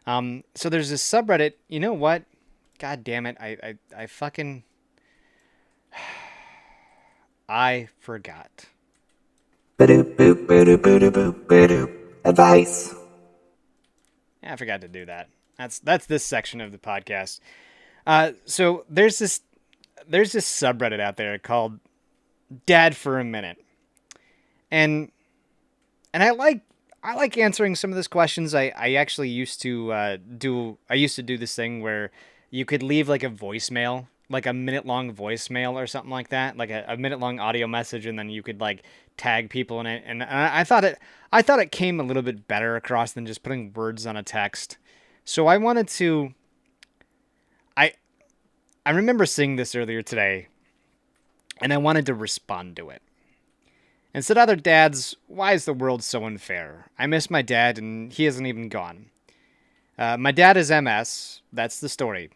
So there's this subreddit. You know what? God damn it! I fucking I forgot. Ba-doop, boop, ba-doop, ba-doop, boop, ba-doop. Advice. I forgot to do that. That's this section of the podcast. So there's this subreddit out there called Dad for a Minute, and I like answering some of those questions. I actually used to do this thing where you could leave like a voicemail, like a minute long voicemail or something like that, like a minute long audio message, and then you could like tag people in it. And I thought it came a little bit better across than just putting words on a text. So I wanted to I I remember seeing this earlier today, and I wanted to respond to it. And said, other dads, why is the world so unfair? I miss my dad, and he isn't even gone. My dad is MS. That's the story.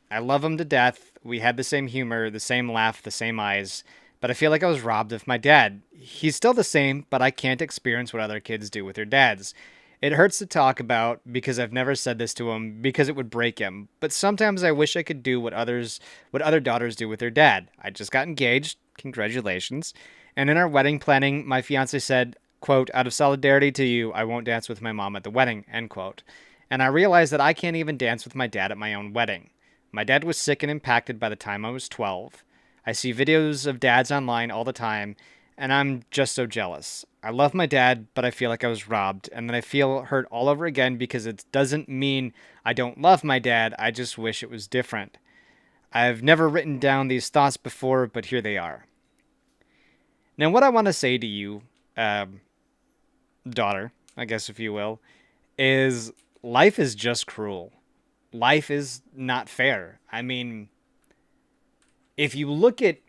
I love him to death. We had the same humor, the same laugh, the same eyes. But I feel like I was robbed of my dad. He's still the same, but I can't experience what other kids do with their dads. It hurts to talk about because I've never said this to him because it would break him. But sometimes I wish I could do what other daughters do with their dad. I just got engaged. Congratulations. And in our wedding planning, my fiance said, quote, out of solidarity to you, I won't dance with my mom at the wedding, end quote. And I realized that I can't even dance with my dad at my own wedding. My dad was sick and impacted by the time I was 12. I see videos of dads online all the time, and I'm just so jealous. I love my dad, but I feel like I was robbed, and then I feel hurt all over again because it doesn't mean I don't love my dad, I just wish it was different. I've never written down these thoughts before, but here they are. Now, what I want to say to you, um, daughter, I guess if you will, is life is just cruel. Life is not fair. I mean, if you look at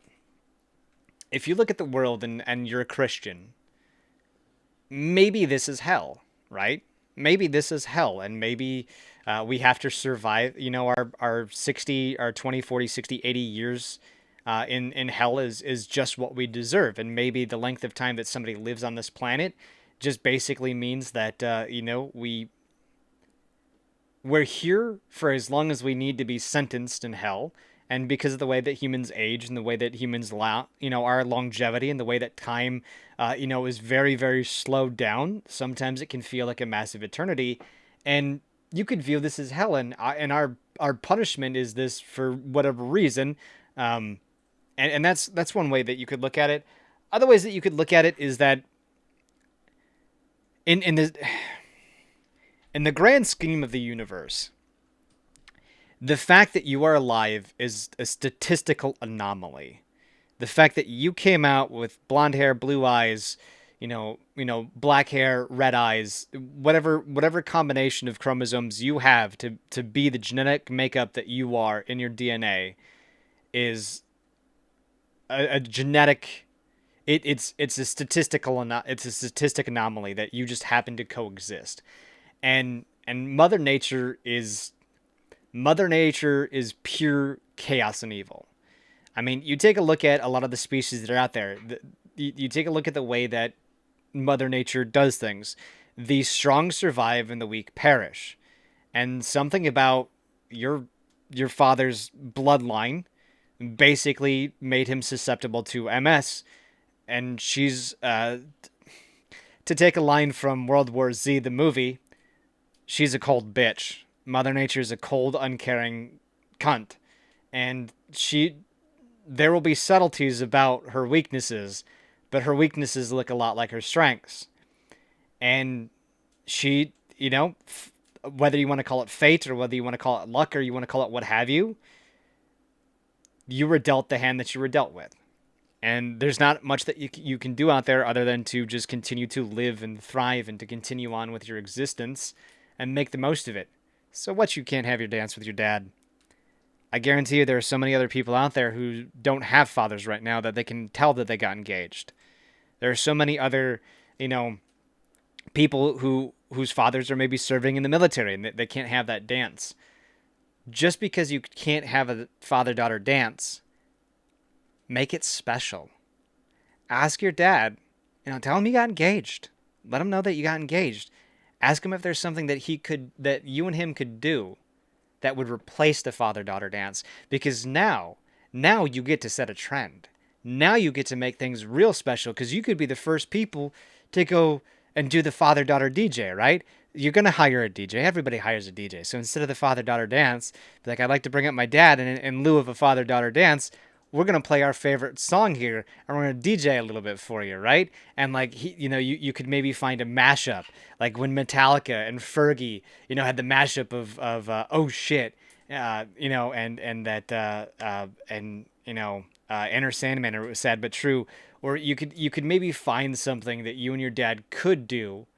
if you look at the world and you're a Christian, maybe this is hell, right? Maybe this is hell, and maybe we have to survive, our 60, our 20, 40, 60, 80 years in hell is just what we deserve. And maybe the length of time that somebody lives on this planet just basically means that, we're here for as long as we need to be sentenced in hell. And because of the way that humans age and the way that humans our longevity and the way that time, is very, very slowed down, sometimes it can feel like a massive eternity. And you could view this as hell, and our punishment is this for whatever reason. And that's one way that you could look at it. Other ways that you could look at it is that in in the grand scheme of the universe, the fact that you are alive is a statistical anomaly. The fact that you came out with blonde hair, blue eyes, black hair, red eyes, whatever combination of chromosomes you have to be the genetic makeup that you are in your DNA is a genetic. It's a it's a statistic anomaly that you just happen to coexist, and Mother Nature is pure chaos and evil. I mean, you take a look at a lot of the species that are out there. You take a look at the way that Mother Nature does things. The strong survive and the weak perish. And something about your your father's bloodline basically made him susceptible to MS. And she's to take a line from World War Z, the movie, she's a cold bitch. Mother Nature's a cold, uncaring cunt. And there will be subtleties about her weaknesses, but her weaknesses look a lot like her strengths. And she, whether you want to call it fate or whether you want to call it luck or you want to call it what have you, you were dealt the hand that you were dealt with. And there's not much that you can do out there other than to just continue to live and thrive and to continue on with your existence and make the most of it. So what, you can't have your dance with your dad? I guarantee you there are so many other people out there who don't have fathers right now that they can tell that they got engaged. There are so many other, you know, people whose fathers are maybe serving in the military and they can't have that dance. Just because you can't have a father-daughter dance, make it special. Ask your dad, tell him you got engaged. Let him know that you got engaged. Ask him if there's something that you and him could do that would replace the father-daughter dance, because now you get to set a trend. Now you get to make things real special, because you could be the first people to go and do the father-daughter DJ, right? You're gonna hire a DJ. Everybody hires a DJ. So instead of the father-daughter dance, be like, I'd like to bring up my dad, and in lieu of a father-daughter dance, we're gonna play our favorite song here, and we're gonna DJ a little bit for you, right? And like you could maybe find a mashup, like when Metallica and Fergie, had the mashup of oh shit, Enter Sandman, or it was Sad But True, or you could maybe find something that you and your dad could do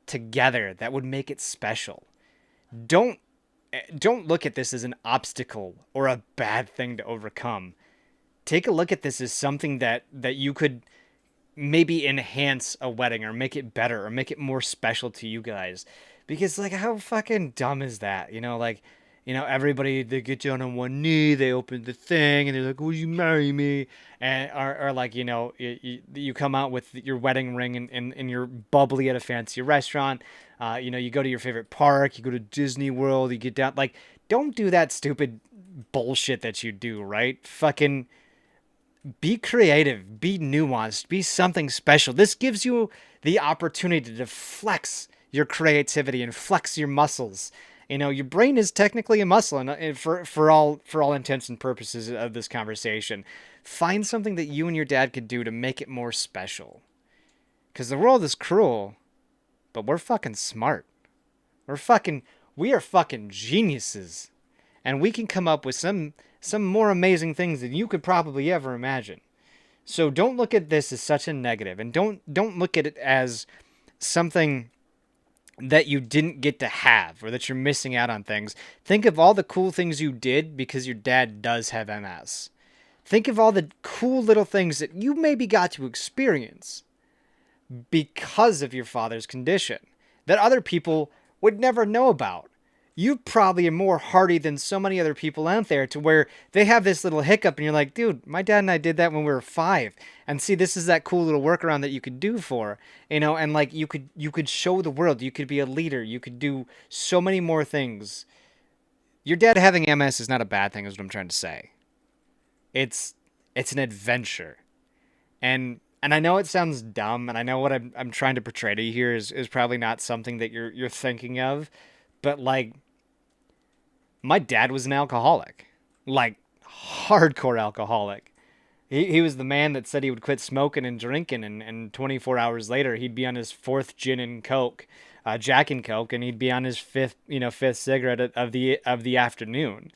together that would make it special. Don't don't look at this as an obstacle or a bad thing to overcome. Take a look at this as something that you could maybe enhance a wedding, or make it better, or make it more special to you guys. Because like, how fucking dumb is that? Everybody, they get down on one knee, they open the thing, and they're like, "Will you marry me?" And or like, you come out with your wedding ring, and you're bubbly at a fancy restaurant. You go to your favorite park, you go to Disney World, you get down, like, don't do that stupid bullshit that you do, right? Fucking be creative, be nuanced, be something special. This gives you the opportunity to flex your creativity and flex your muscles. Your brain is technically a muscle, and for all intents and purposes of this conversation, find something that you and your dad could do to make it more special. Because the world is cruel, but we're fucking smart. We are fucking geniuses, and we can come up with some more amazing things than you could probably ever imagine. So don't look at this as such a negative, and don't look at it as something that you didn't get to have, or that you're missing out on things. Think of all the cool things you did because your dad does have MS. Think of all the cool little things that you maybe got to experience because of your father's condition that other people would never know about. You probably are more hardy than so many other people out there, to where they have this little hiccup and you're like, dude, my dad and I did that when we were 5. And see, this is that cool little workaround that you could do and like you could show the world, you could be a leader, you could do so many more things. Your dad having MS is not a bad thing, is what I'm trying to say. It's an adventure. And I know it sounds dumb, and I know what I'm trying to portray to you here is probably not something that you're thinking of, but like, my dad was an alcoholic, like hardcore alcoholic. He was the man that said he would quit smoking and drinking, and 24 hours later he'd be on his fourth gin and coke, Jack and Coke, and he'd be on his fifth cigarette of the afternoon,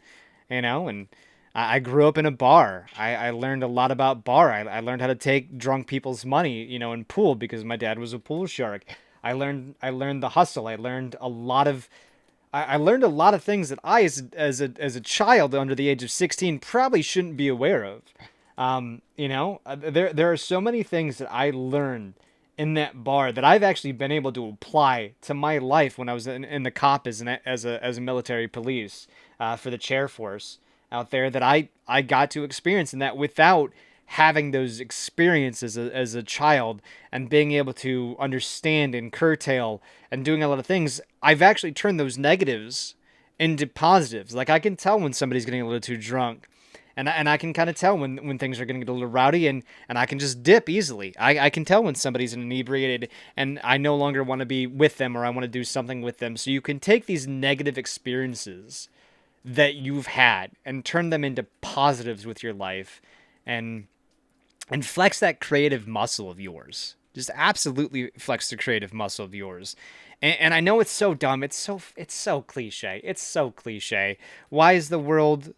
and I grew up in a bar. I learned a lot about bar. I learned how to take drunk people's money, in pool, because my dad was a pool shark. I learned the hustle. I learned a lot of things that I, as a child under the age of 16, probably shouldn't be aware of. There are so many things that I learned in that bar that I've actually been able to apply to my life when I was in the cop as a military police, for the chair force out there, that I got to experience, and that without having those experiences as a child, and being able to understand and curtail and doing a lot of things, I've actually turned those negatives into positives. Like, I can tell when somebody's getting a little too drunk, and I can kind of tell when things are getting a little rowdy, and I can just dip easily. I can tell when somebody's inebriated and I no longer want to be with them, or I want to do something with them. So you can take these negative experiences that you've had and turn them into positives with your life, and flex that creative muscle of yours. Just absolutely flex the creative muscle of yours. And I know it's so dumb. It's so cliche. It's so cliche. Why is the world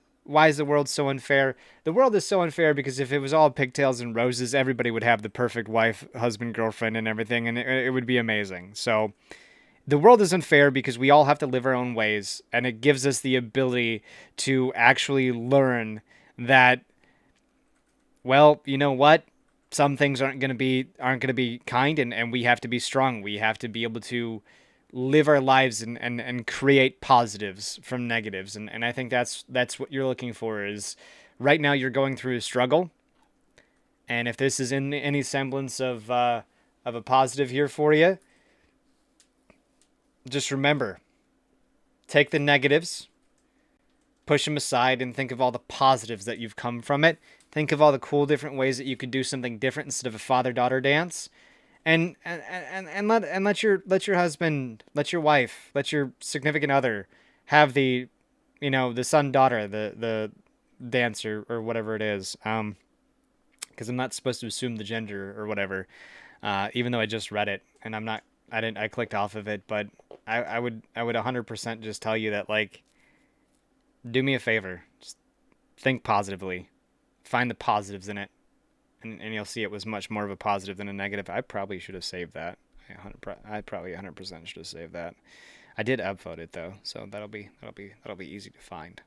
so unfair? The world is so unfair because if it was all pigtails and roses, everybody would have the perfect wife, husband, girlfriend, and everything, and it would be amazing. So the world is unfair because we all have to live our own ways, and it gives us the ability to actually learn that, well, you know what? Some things aren't gonna be kind, and we have to be strong. We have to be able to live our lives and create positives from negatives. And I think that's what you're looking for. Is right now you're going through a struggle, and if this is in any semblance of a positive here for you, just remember, take the negatives, push them aside, and think of all the positives that you've come from it. Think of all the cool different ways that you could do something different instead of a father-daughter dance. And let your husband, let your wife, let your significant other have the, the son daughter, the dancer or whatever it is. Because I'm not supposed to assume the gender or whatever. Even though I just read it and I'm not, I didn't, I clicked off of it, but I would 100% just tell you that, like, do me a favor, just think positively, find the positives in it, and you'll see it was much more of a positive than a negative. I probably should have saved that. I probably 100% should have saved that. I did upvote it though, so that'll be easy to find.